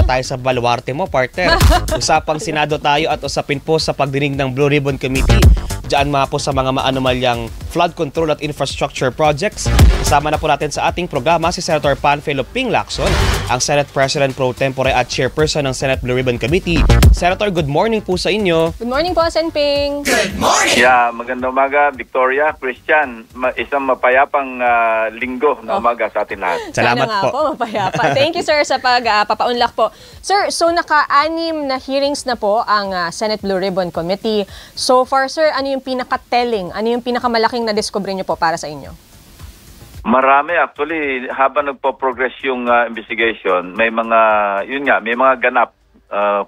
muna tayo sa baluarte mo, partner. Usapang Senado tayo at usapin po sa pagdinig ng Blue Ribbon Committee. Diyan mga po sa mga maanomalyang flood control at infrastructure projects. Kasama na po natin sa ating programa si Senator Panfilo Ping Lacson, ang Senate President Pro Tempore at Chairperson ng Senate Blue Ribbon Committee. Senator, good morning po sa inyo. Good morning po, Sen Ping. Good morning! Yeah, magandang umaga, Victoria, Christian. Isang mapayapang linggo na umaga sa atin lahat. Salamat Sana nga po. Mapayapa. Thank you, sir, sa papaunlak po. Sir, so naka-anim na hearings na po ang Senate Blue Ribbon Committee. So far, sir, ano yung pinaka-telling? Ano yung pinakamalaking na-discover nyo po para sa inyo? Marami actually, habang nagpo-progress yung investigation, may mga, yun nga, may mga ganap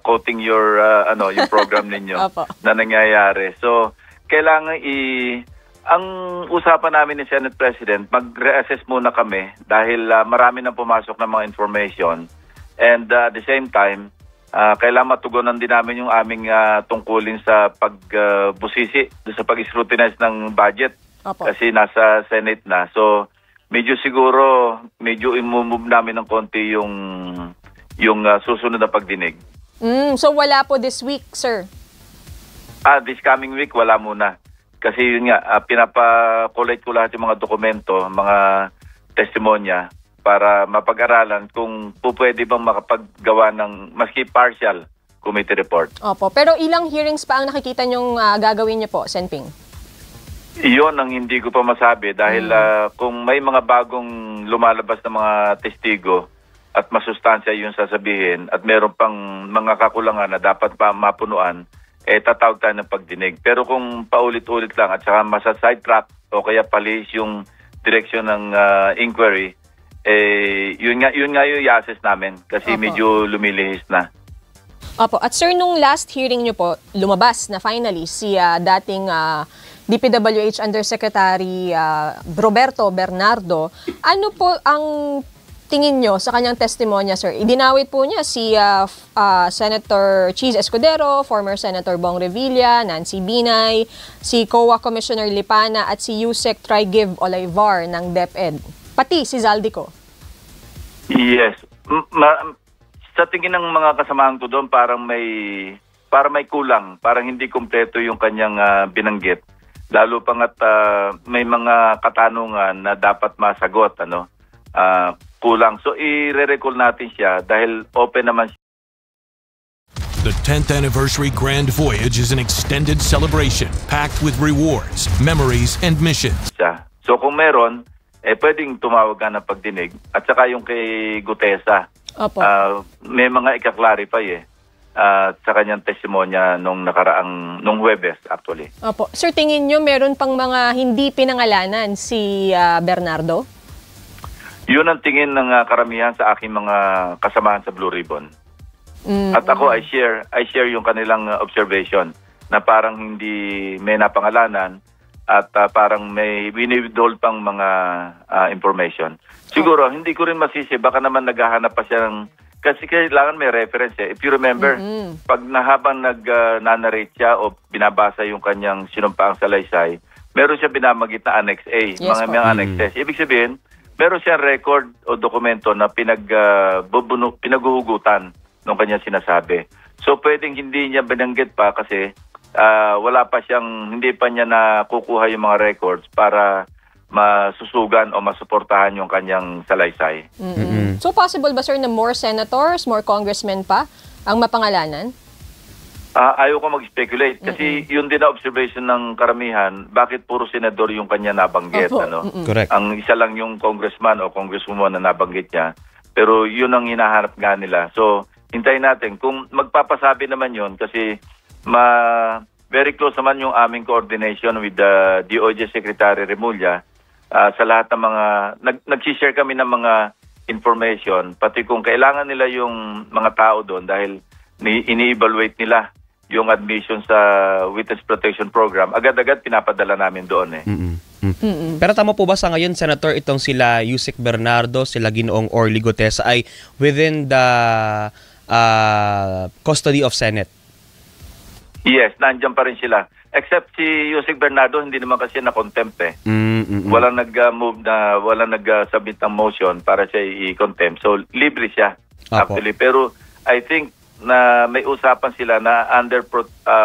quoting your yung program ninyo na nangyayari. So, kailangan ang usapan namin ni Senate President, mag-reassess muna kami dahil marami nang pumasok na mga information. And at the same time, kailangan matugunan din namin yung aming tungkulin sa pagbusisi, sa pag-scrutinize ng budget. Kasi nasa Senate na. So, medyo i-move namin ng konti yung susunod na pagdinig. So wala po this week, sir? This coming week, wala muna. Kasi yun nga, pinapa-collect ko lahat yung mga dokumento, mga testimonya, para mapag-aralan kung pwede bang makapaggawa ng maski partial committee report. Opo. Pero ilang hearings pa ang nakikita nyong gagawin niyo po, Sen Ping? Iyon ang hindi ko pa masabi dahil kung may mga bagong lumalabas na mga testigo at masustansya yung sasabihin at meron pang mga kakulangan na dapat pa mapunuan, tatawag tayo ng pagdinig. Pero kung paulit-ulit lang at saka masa-sidetrack o kaya palis yung direksyon ng inquiry, yun nga yung i-assess namin kasi medyo lumilihis na. Opo. At sir, nung last hearing nyo po, lumabas na finally si dating DPWH Undersecretary Roberto Bernardo. Ano po ang tingin nyo sa kanyang testimonya, sir? Idinawit po niya si Senator Cheese Escudero, former Senator Bong Revilla, Nancy Binay, si COA Commissioner Lipana at si Yusek Trigiv Olivar ng DepEd. Pati si Zaldico. Yes. Sa tingin ng mga kasamahan ko doon, parang may kulang, parang hindi kumpleto yung kanyang binanggit. Lalo pang at may mga katanungan na dapat masagot, kulang. So i-recall natin siya dahil open naman siya. The 10th anniversary Grand Voyage is an extended celebration packed with rewards, memories, and missions. So kung meron, pwedeng tumawag ka ng pagdinig. At saka yung kay Gutesa, may mga ika-clarify sa kanyang testimonya nung Huwebes actually. Opo. Sir, tingin nyo meron pang mga hindi pinangalanan si Bernardo? Yun ang tingin ng karamihan sa aking mga kasamahan sa Blue Ribbon. At ako, I share yung kanilang observation na parang hindi may napangalanan at parang may wini-withhold pang mga information. Siguro, hindi ko rin masisi, baka naman naghahanap pa siya ng, kasi kailangan may reference If you remember, pag habang nag-narrate siya o binabasa yung kanyang sinumpaang salaysay, meron siya binamagit na Annex A, mga annexes. Ibig sabihin, meron siyang record o dokumento na pinaghuhugutan ng kanyang sinasabi. So pwedeng hindi niya binanggit pa kasi hindi pa niya nakukuha yung mga records para masusugan o masuportahan yung kanyang salaysay. So possible ba, sir, na more senators, more congressmen pa ang mapangalanan? Ayaw ko mag-speculate kasi yun din na observation ng karamihan, bakit puro senador yung kanya nabanggit. Correct. Ang isa lang yung congressman o congresswoman na nabanggit niya, pero yun ang hinahanap nga nila. So hintayin natin kung magpapasabi naman yun kasi very close naman yung aming coordination with the DOJ Secretary Remulla sa lahat ng mga nag-share kami ng mga information, pati kung kailangan nila yung mga tao doon dahil ini-evaluate nila yung admission sa Witness Protection Program, agad-agad pinapadala namin doon Pero tama po ba sa ngayon, Senator, itong sila Yusek Bernardo, sila Ginoong Orly Gutesa ay within the custody of Senate? Yes, nandiyan pa rin sila. Except si Yusek Bernardo, hindi naman kasi na-contempt Walang nag-move walang nag-submit ng motion para siya i-contempt. So, libre siya actually. Pero I think na may usapan sila na under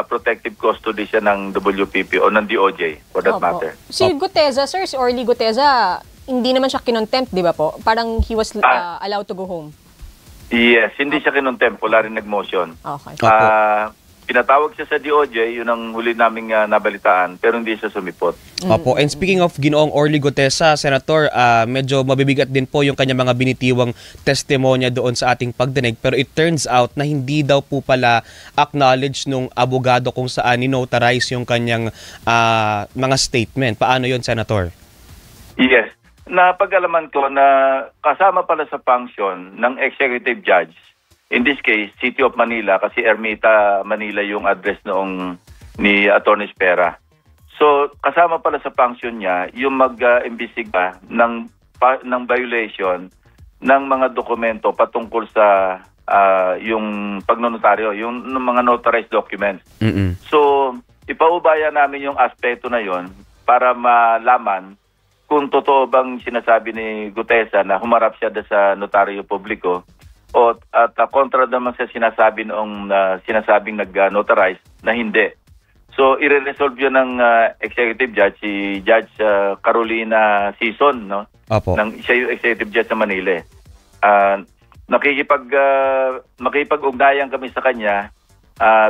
protective custody siya ng WPP o ng DOJ for that matter. Si Guteza, sir, si Orly Guteza, hindi naman siya kinontempt, di ba po? Parang he was allowed to go home. Yes, hindi siya kinontempt. Wala rin nag-motion. Okay. Pinatawag siya sa DOJ, yun ang huli naming nabalitaan, pero hindi siya sumipot. Opo. And speaking of Ginoong Orly Guteza, Senator, medyo mabibigat din po yung kanyang mga binitiwang testimonya doon sa ating pagdinig. Pero it turns out na hindi daw po pala acknowledge nung abogado kung saan ni-notarize yung kanyang mga statement. Paano yun, Senator? Yes. Napag-alaman ko na kasama pala sa function ng executive judge, in this case, City of Manila, kasi Ermita, Manila yung address noong ni Atty. Espera. So, kasama pala sa function niya yung mag-imbestiga ng violation ng mga dokumento patungkol sa yung pagnonotaryo, yung mga notarized documents. So, ipaubaya namin yung aspeto na yon para malaman kung totoo bang sinasabi ni Guteza na humarap siya sa notaryo publiko at kontra naman sa sinasabi noong sinasabing nag-notarize na hindi. So, i-resolve yun ng executive judge, si Judge Carolina Sison, no? Opo. Siya yung executive judge sa Manila. Makikipag-ugnayan kami sa kanya.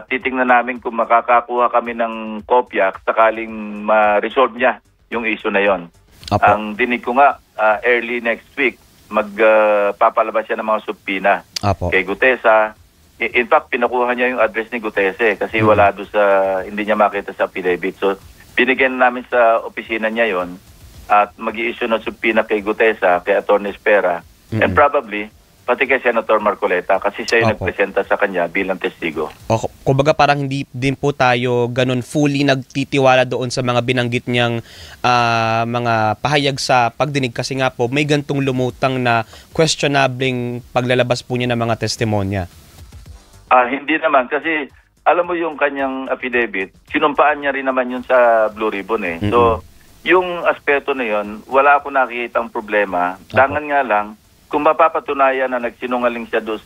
Titingnan namin kung makakakuha kami ng kopya sakaling ma-resolve niya yung issue na yon. Ang dinig ko nga, early next week, magpapalabas siya ng mga subpoena kay Guteza. In fact, pinakuha niya yung address ni Guteza kasi wala doon sa, hindi niya makita sa affidavit. So, binigyan namin sa opisina niya yon at mag-i-issue ng subpoena kay Guteza, kay Atty. Espera, and probably, pati kay Senator Marcoleta kasi siya yung nagpresenta sa kanya bilang testigo. Kumbaga parang hindi din po tayo ganun fully nagtitiwala doon sa mga binanggit niyang mga pahayag sa pagdinig kasi nga po may gantong lumutang na questionabling paglalabas po niya ng mga testimonya. Hindi naman kasi alam mo yung kanyang affidavit, sinumpaan niya rin naman yun sa Blue Ribbon eh. So yung aspeto na yun, wala ako nakikitang problema. Dangan nga lang, kung mapapatunayan na nagsinungaling siya doon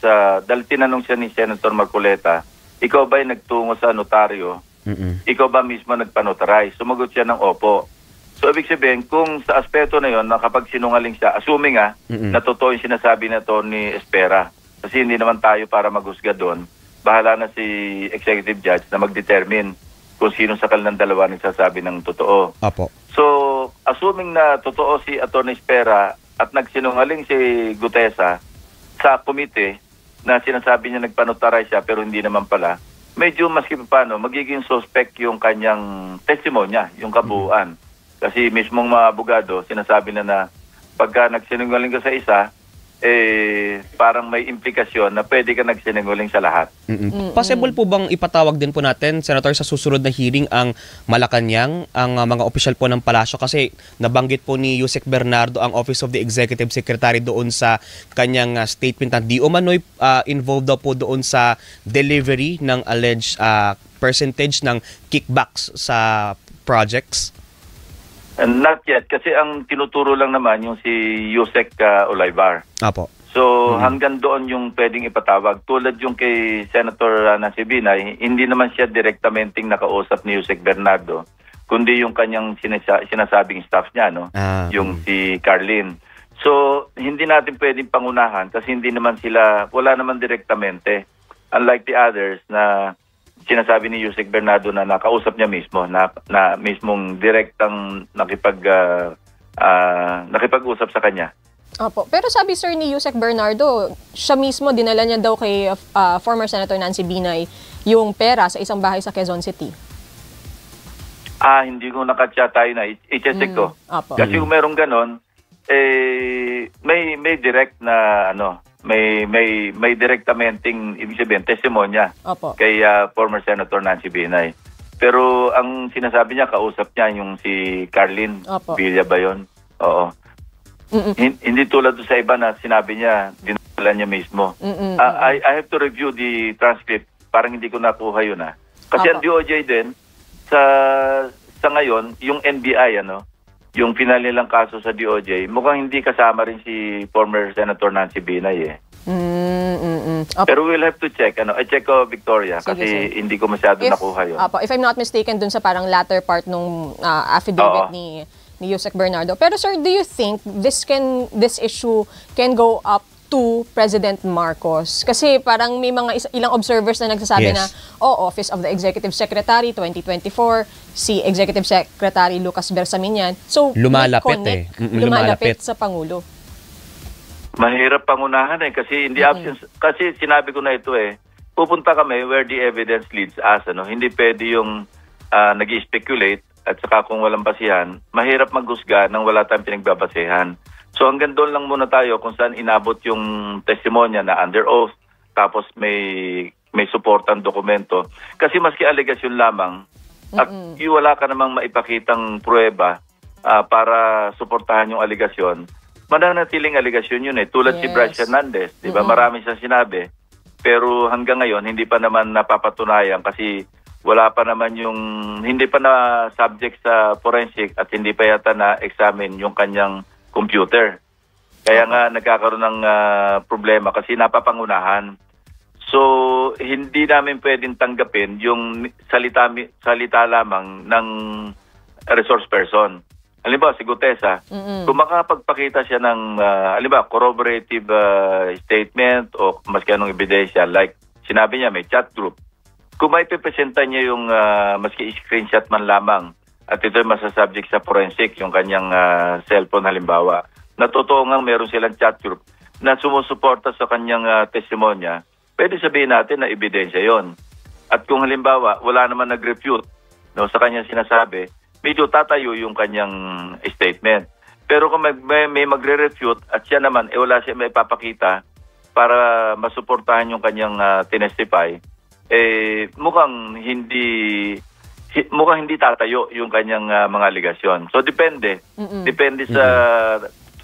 dahil tinanong siya ni Senator Marcoleta, ikaw ba'y nagtungo sa notaryo? Ikaw ba mismo nagpanotarize? Sumagot siya ng opo. So, ibig sabihin, kung sa aspeto na yon, na kapag sinungaling siya, assuming na totoo yung sinasabi na to ni Espera, kasi hindi naman tayo para maghusga doon, bahala na si Executive Judge na mag-determine kung sino sa kanilang dalawa nagsasabi ng totoo. So, assuming na totoo si Atty. Espera, at nagsinungaling si Guteza sa komite na sinasabi niya nagpanotarize siya pero hindi naman pala, medyo maski paano, magiging suspect yung kanyang testimonya, yung kabuuan. Kasi mismong mga abogado, sinasabi na pagka nagsinungaling ka sa isa, parang may implikasyon na pwede ka nagsinungaling sa lahat. Possible po bang ipatawag din po natin, Senator, sa susunod na hearing ang Malacanang, ang mga opisyal po ng palasyo? Kasi nabanggit po ni Yusek Bernardo ang Office of the Executive Secretary doon sa kanyang statement na di umano'y involved daw po doon sa delivery ng alleged percentage ng kickbacks sa projects. Not yet, kasi ang tinuturo lang naman yung si Yusek Olaibar. So hanggang doon yung pwedeng ipatawag. Tulad yung kay Senator Nancy Binay, hindi naman siya direktamenting nakausap ni Yusek Bernardo, kundi yung kanyang sinasabing staff niya, no? Yung si Carlin. So hindi natin pwedeng pangunahan kasi hindi naman sila, wala naman direktamente. Unlike the others na sinasabi ni Yusek Bernardo na nakausap niya mismo, na mismong direktang nakipag-usap sa kanya. Opo. Pero sabi sir ni Yusek Bernardo, siya mismo dinala niya daw kay former Senator Nancy Binay yung pera sa isang bahay sa Quezon City. Hindi ko nakatsa tayo na. I-check ko. Kasi kung merong ganon, may direct na may direktamenting ibig sabihin testimonya kay former Senator Nancy Binay. Pero ang sinasabi niya, kausap niya yung si Carlin Villa ba yun? Oo. Hindi tulad sa iba na sinabi niya, dinala niya mismo. I have to review the transcript. Parang hindi ko nakuha yun Kasi ang DOJ din, sa ngayon, yung NBI, yung final nilang kaso sa DOJ, mukhang hindi kasama rin si former Senator Nancy Binay Pero we'll have to check. I-check ko, Victoria, kasi hindi ko masyado nakuha yun. If I'm not mistaken, dun sa parang latter part nung affidavit ni Yusek Bernardo. Pero sir, do you think this issue can go up to President Marcos? Kasi parang may mga ilang observers na nagsasabi na, Office of the Executive Secretary 2024, si Executive Secretary Lucas Bersamin. So, lumalapit lumalapit sa Pangulo. Mahirap pangunahan kasi hindi absence. Kasi sinabi ko na ito pupunta kami where the evidence leads us. Hindi pwede yung nag-speculate at saka kung walang basihan, mahirap maghusga nang wala tayong pinagbabasehan. So hanggang doon lang muna tayo kung saan inabot yung testimonya na under oath, tapos may supportang dokumento. Kasi maski alegasyon lamang, at wala ka namang maipakitang pruweba para suportahan yung alegasyon, mananatiling alegasyon yun Tulad si Bryce Hernandez, di ba? Marami siyang sinabi. Pero hanggang ngayon, hindi pa naman napapatunayan kasi wala pa naman hindi pa na subject sa forensic at hindi pa yata na-examine yung kanyang computer. Kaya nga nagkakaroon ng problema kasi napapangunahan. So, hindi namin pwedeng tanggapin yung salita lamang ng resource person. Halimbawa, si Gutesa, kung makapagpakita siya ng, corroborative statement o maski anong ebidensya, like sinabi niya may chat group, kung may pipresenta niya yung maski screenshot man lamang, at ito ay masasubject sa forensic, yung kanyang cellphone halimbawa, na totoo nga meron silang chat group na sumusuporta sa kanyang testimonya, pwede sabihin natin na ebidensya yon. At kung halimbawa, wala naman nag-refute sa kanyang sinasabi, medyo tatayo yung kanyang statement. Pero kung may magre-refute at siya naman, wala siya may papakita para masuportahan yung kanyang tinestify, mukhang hindi tatayo yung kanyang mga aligasyon. So depende sa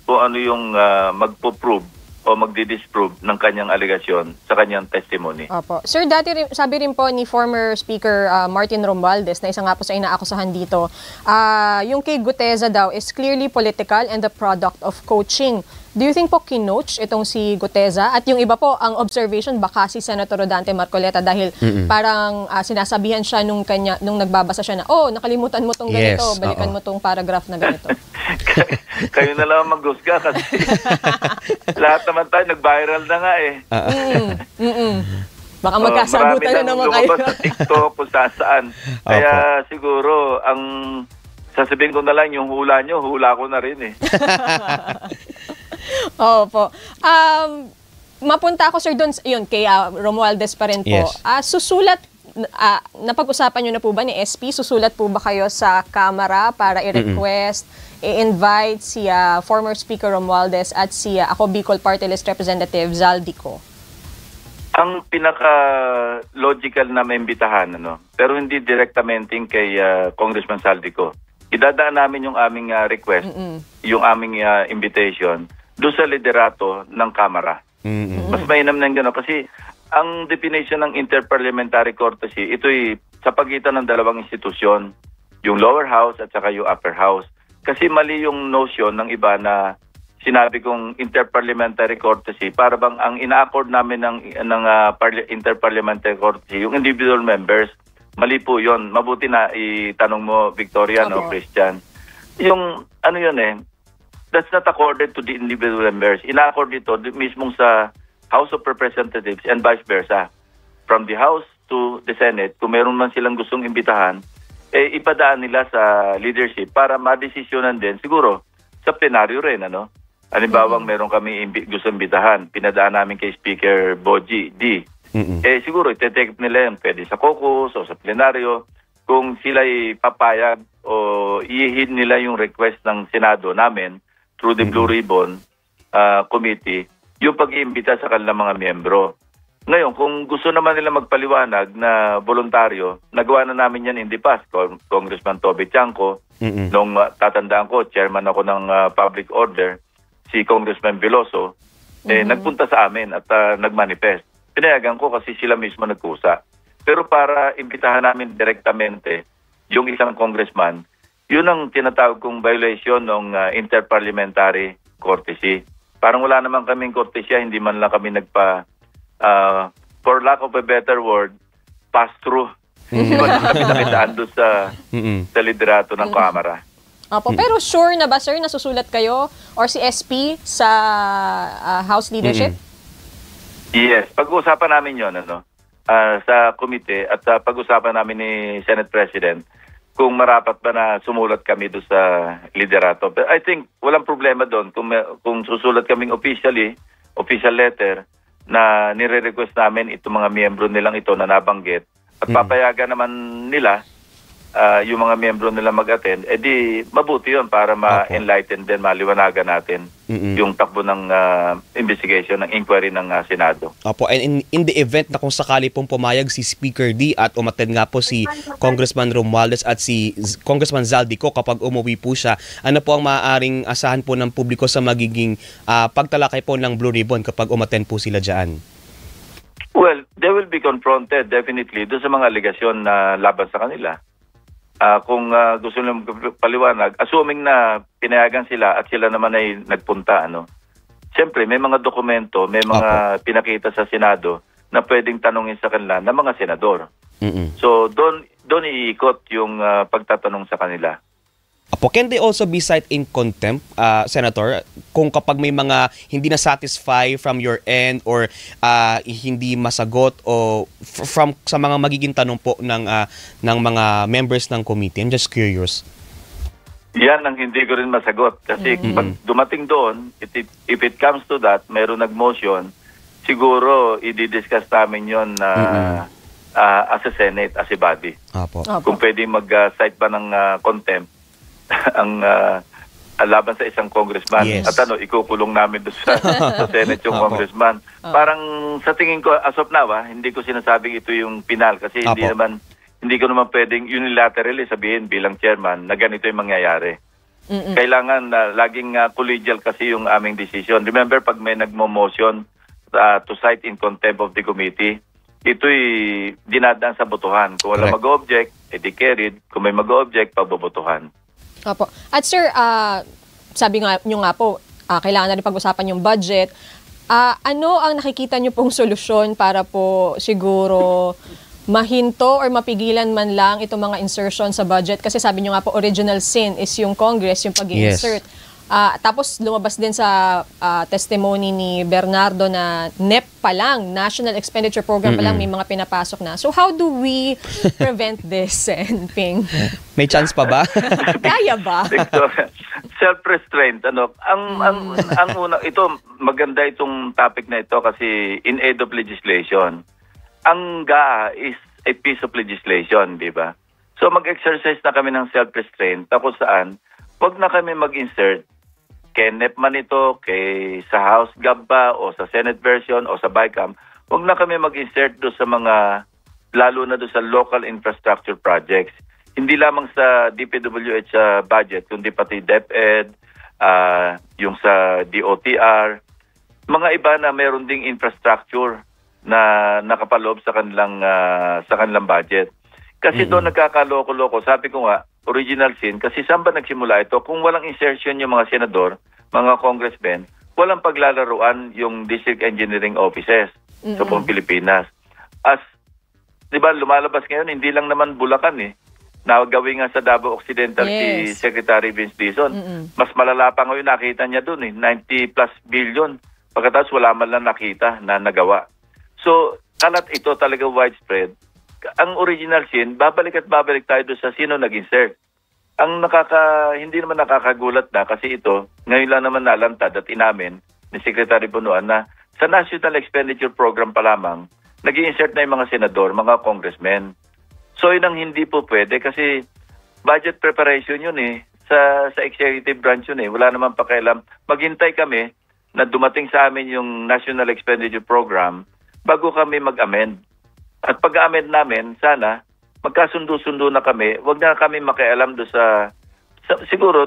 kung ano yung magpo-prove o magdi-disprove ng kanyang aligasyon sa kanyang testimony. Opo. Sir, sabi rin po ni former Speaker Martin Romualdez, na isa nga po sa inaakusahan dito, yung kay Gutesa daw is clearly political and the product of coaching. Do you think po kinoach itong si Gutesa? At yung iba po, ang observation, baka si Senator Rodante Marcoleta dahil parang sinasabihan siya nung nagbabasa siya na, nakalimutan mo tong ganito, balikan mo tong paragraph na ganito. Kayo na lang maghusga kasi lahat naman tayo nag-viral na nga Baka magkasagutan na naman kayo. Marami sa TikTok kung saan. Kaya siguro, ang sasabihin ko na lang, yung hula nyo, hula ko na rin Opo. Mapunta ako, sir, doon, yun, kay Romualdez pa rin po. Yes. Napag-usapan nyo na po ba ni SP? Susulat po ba kayo sa Kamara para i-request, i-invite si former Speaker Romualdez at si ako Bicol Party List Representative Zaldico? Ang pinaka-logical na maimbitahan, pero hindi direktamente kay Congressman Zaldico. Idadaan namin yung aming request, yung aming invitation, doon sa liderato ng Kamara. Mas mainam na gano'n kasi ang definition ng interparliamentary courtesy, ito'y sa pagitan ng dalawang institusyon, yung lower house at saka yung upper house. Kasi mali yung notion ng iba na sinabi kong interparliamentary courtesy, para bang ang ina-accord namin ng interparliamentary courtesy, yung individual members, mali po yun. Mabuti na itanong mo, Victoria, Christian. Yung that's not accorded to the individual members. Ina-accord dito mismong sa House of Representatives and vice versa. From the House to the Senate, kung meron man silang gustong imbitahan, ipadaan nila sa leadership para madesisyonan din, siguro, sa plenaryo rin, Halimbawa, meron kami gusto imbitahan, pinadaan namin kay Speaker Boji D. Siguro, ite-take nila yan, pwede sa caucus o sa plenaryo, kung sila papayag o ihihin nila yung request ng Senado namin through the Blue Ribbon Committee, yung pag-iimbita sa kanilang mga miyembro. Ngayon, kung gusto naman nila magpaliwanag na voluntaryo, nagawa na namin yan in the past. Congressman Toby Chanco, nung tatandaan ko, chairman ako ng public order, si Congressman Veloso, nagpunta sa amin at nagmanifest. Pinayagan ko kasi sila mismo nagkusa. Pero para imbitahan namin direktamente yung isang congressman, Yun ang tinatawag kong violation ng interparliamentary courtesy. Parang wala naman kaming courtesy, hindi man lang kami for lack of a better word, pass-through. Hindi man lang kami nakitaan doon sa liderato ng Kamara. Opo, pero sure na ba, sir, nasusulat kayo or si SP sa House leadership? Yes, pag-uusapan namin yun sa komite at pag-uusapan namin ni Senate President kung marapat ba na sumulat kami doon sa liderato. But I think walang problema doon kung susulat kaming official letter na nire-request namin itong mga miyembro nilang ito na nabanggit at papayagan naman nila yung mga miyembro nila mag-attend, di mabuti yun para ma-enlighten din, maliwanagan natin yung takbo ng investigation, ng inquiry ng Senado. Opo, and in the event na kung sakali pong pumayag si Speaker D at umattend nga po si Congressman Romualdez at si Congressman Zaldico kapag umuwi po siya, ano po ang maaaring asahan po ng publiko sa magiging pagtalakay po ng Blue Ribbon kapag umattend po sila dyan? Well, they will be confronted definitely doon sa mga aligasyon na laban sa kanila. Kung gusto nila paliwanag, assuming na pinayagan sila at sila naman ay nagpunta, siyempre may mga dokumento, may mga pinakita sa Senado na pwedeng tanungin sa kanila ng mga senador. So doon iikot yung pagtatanong sa kanila. Apo, can they also be cited in contempt, Senator, kung kapag may mga hindi na satisfy from your end or hindi masagot o sa mga magiging tanong po ng mga members ng committee? I'm just curious. Yan ang hindi ko rin masagot kasi pag dumating doon, if it comes to that, meron nag-motion, siguro i-discuss namin yun as a Senate, as a body. Apo. Kung pwede mag-cite ba ng contempt ang laban sa isang congressman. Yes. At ikukulong namin doon sa Senate yung congressman. Parang sa tingin ko, as of now, hindi ko sinasabing ito yung pinal kasi hindi ko naman pwedeng unilaterally sabihin bilang chairman na ganito yung mangyayari. Kailangan laging collegial kasi yung aming decision. Remember, pag may nagmo-motion to cite in contempt of the committee, ito'y dinadaan sa botohan. Kung wala mag-object, edi carried. Kung may mag-object, pagbobotohan. Opo. At sir, sabi nyo nga po, kailangan na rin pag-usapan yung budget. Ano ang nakikita nyo pong solusyon para po siguro mahinto or mapigilan man lang itong mga insertion sa budget? Kasi sabi nyo nga po, original sin is yung Congress, yung pag-insert. Tapos lumabas din sa testimony ni Bernardo na NEP pa lang, National Expenditure Program pa lang, may mga pinapasok na. So how do we prevent this, Ping? May chance pa ba? Kaya ba? Self-restraint. Ang una, ito, maganda itong topic na ito kasi in aid of legislation. Ang GAA is a piece of legislation, di ba? So mag-exercise na kami ng self-restraint. Tapos saan, wag na kami mag-insert kay NEP man ito, kay sa House Gab ba, o sa Senate version, o sa BICAM, huwag na kami mag-insert doon sa mga, lalo na doon sa local infrastructure projects. Hindi lamang sa DPWH budget, kundi pati DepEd, yung sa DOTR, mga iba na meron ding infrastructure na nakapaloob sa kanilang budget. Kasi doon nagkakaloko-loko. Sabi ko nga, original sin, kasi saan ba nagsimula ito? Kung walang insertion yung mga senador, mga congressmen, walang paglalaruan yung district engineering offices sa buong Pilipinas. As, di ba, lumalabas ngayon, hindi lang naman Bulacan Nagawin nga sa Davao Occidental si Secretary Vince Dizon. Mas malala pa ngayon nakita niya doon 90+ billion. Pagkatapos wala man lang nakita na nagawa. So, kalat ito talaga widespread. Ang original sin, babalik tayo doon sa sino nag-insert. Ang hindi naman nakakagulat na kasi ito, ngayon lang naman nalantad at inamin ni Secretary Bunuan na sa National Expenditure Program pa lamang, nag-i-insert na yung mga senador, mga congressmen. So yun ang hindi po pwede kasi budget preparation yun sa executive branch yun Wala naman pakialam. Maghintay kami na dumating sa amin yung National Expenditure Program bago kami mag-amend. At pag-amend namin, sana magkasundo-sundo na kami. Huwag na kami makialam siguro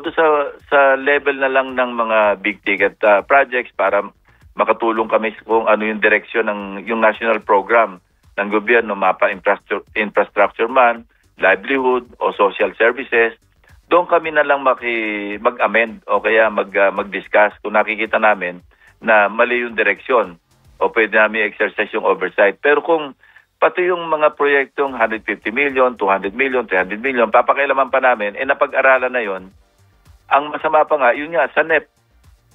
sa level na lang ng mga big ticket projects para makatulong kami kung ano yung direksyon ng yung national program ng gobyerno, mapa infrastructure man, livelihood o social services. doon kami na lang mag-amend o kaya mag-discuss kung nakikita namin na mali yung direksyon o pwede namin exercise yung oversight. Pero kung pati yung mga proyektong 150 million, 200 million, 300 million, papakailaman pa namin, napag-aralan na yon. Ang masama pa nga, yun nga, sa NEP.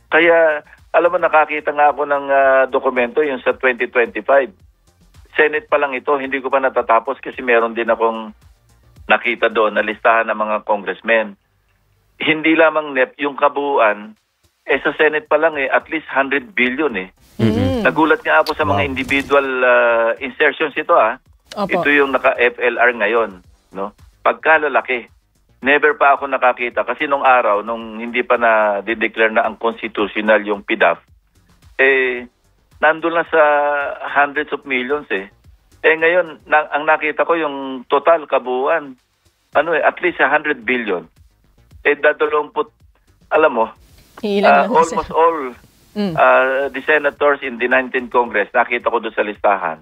Kaya, alam mo, nakakita nga ako ng dokumento, yung sa 2025. Senate pa lang ito, hindi ko pa natatapos kasi meron din akong nakita doon na listahan ng mga congressmen. Hindi lamang NEP, yung kabuuan, sa Senate pa lang at least 100 billion Nagulat nga ako sa mga individual insertions ito Opo. Ito yung naka-FLR ngayon, no? Pagkalalaki. Never pa ako nakakita kasi nung araw nung hindi pa na declare na ang constitutional yung PDAF, nandun lang sa hundreds of millions ngayon ang nakita ko yung total kabuuan at least 100 billion. Dadalawamput, alam mo, almost all the senators in the 19th Congress, nakita ko doon sa listahan.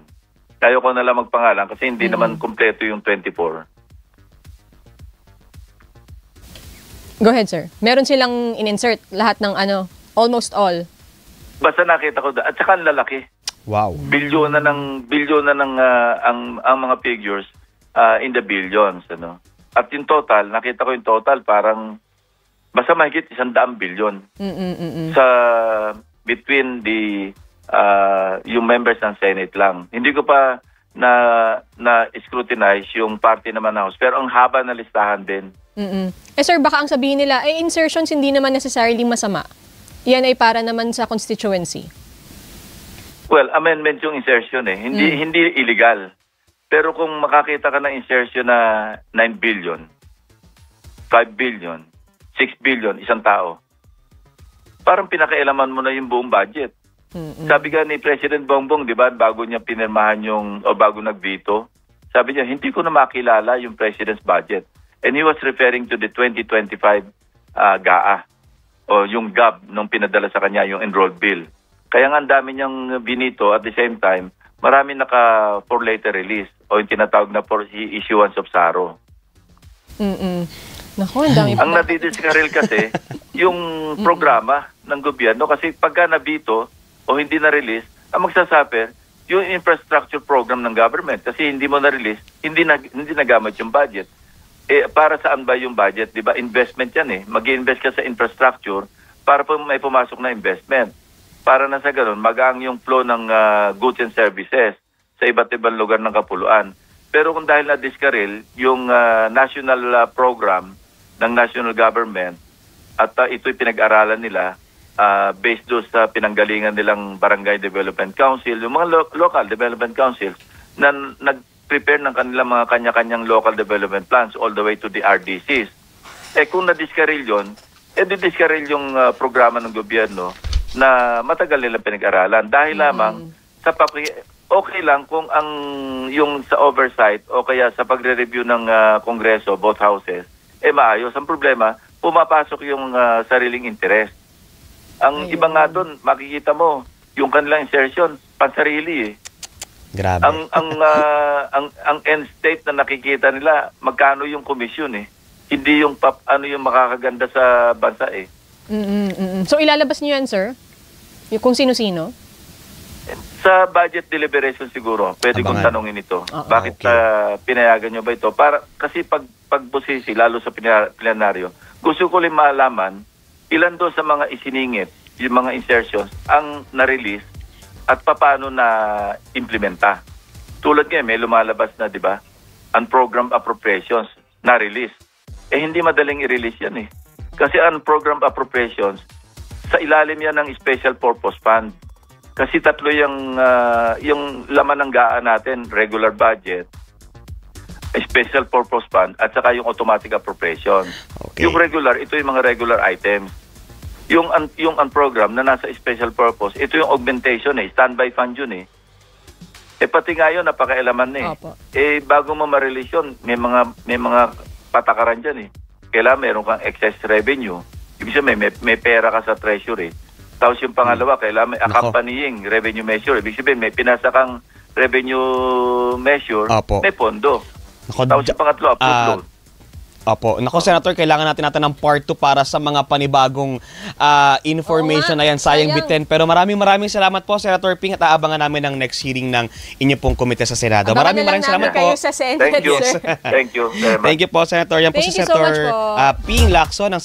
Tayo ko na lang magpangalan kasi hindi naman kompleto yung 24. Go ahead, sir. Meron silang in-insert lahat ng almost all. Basta nakita ko doon. At saka ang lalaki. Wow. Bilyon na ng ang mga figures in the billions. At yung total, nakita ko yung total parang basta mahigit 100 billion sa between the yung members ng Senate lang. Hindi ko pa na scrutinize yung party naman ng House, pero ang haba na listahan din. Sir, baka ang sabihin nila, insertions hindi naman necessarily masama. Yan ay para naman sa constituency. Well, amendment yung insertion hindi illegal. Pero kung makakita ka ng insertion na 9 billion, 5 billion, 6 billion, isang tao, parang pinakailaman mo na yung buong budget. Sabi ka ni President Bongbong, di ba, bago niya pinirmahan bago nag-veto, sabi niya, hindi ko na makilala yung President's budget. And he was referring to the 2025 GAA, o yung GAB nung pinadala sa kanya, yung enrolled bill. Kaya nga ang dami niyang binito at the same time, marami naka for later release o yung tinatawag na for issuance of SARO. Naku, ang dami. Ang nadidiskaril kasi, yung programa ng gobyerno kasi pagka nabito o hindi na-release, ang magsasuffer yung infrastructure program ng government kasi hindi mo na-release, hindi nagamit yung budget. Para saan ba yung budget? Di ba? Investment yan Mag-invest ka sa infrastructure para may pumasok na investment. Para na sa ganun, magaang yung flow ng goods and services sa iba't ibang lugar ng kapuluan. Pero kung dahil na-discarril, yung national program ng national government at ito'y pinag-aralan nila based doon sa pinanggalingan nilang Barangay Development Council, yung mga local development councils na nag-prepare ng kanilang mga kanya-kanyang local development plans all the way to the RDCs. Kung na-discarril yun, di-discarril yung programa ng gobyerno na matagal nilang pinag-aralan. Dahil lamang sa okay lang kung yung sa oversight o kaya sa pagre-review ng Kongreso, both houses, maayos. Ang problema, pumapasok yung sariling interest. Ang iba nga doon, makikita mo, yung kanilang insertion, pansarili Grabe. Ang end state na nakikita nila, magkano yung komisyon Hindi yung yung makakaganda sa bansa So ilalabas niyo yan, sir? Yung kung sino-sino? Sa budget deliberation siguro, pwede kong tanongin ito. Bakit pinayagan nyo ba ito? Kasi pagbusisi, lalo sa plenaryo, gusto ko rin malaman ilan doon sa mga isiningit, yung mga insertions, ang na-release at paano na implementa. Tulad ngayon, may lumalabas na, di ba? Unprogrammed appropriations na-release. Hindi madaling i-release yan Kasi unprogrammed appropriations, sa ilalim yan ng Special Purpose Fund. Kasi tatlo yung laman ng GAA natin, regular budget, Special Purpose Fund, at saka yung automatic appropriation. Okay. Yung regular, ito yung mga regular items. Yung unprogrammed na nasa Special Purpose, ito yung augmentation standby fund yun pati nga yun, napakailaman bago mo ma-release yun, may mga patakaran dyan Kailangan meron kang excess revenue. Ibig sabihin, may pera ka sa treasury. Tapos yung pangalawa, kailangan may accompanying revenue measure. Ibig sabihin, may pinasa kang revenue measure, may pondo. Tapos yung pangatlo, approved loan. Opo. Naku, Senator, kailangan natin ng part 2 para sa mga panibagong information na yan. Sayang bitin. Pero maraming salamat po, Senator Ping, at aabangan namin ang next hearing ng inyo pong komite sa Senado. Maraming salamat po. Sa Senate, Thank you. sir. Thank you very much. Thank you po, Senator. Yan po si Senator Ping Lacson ng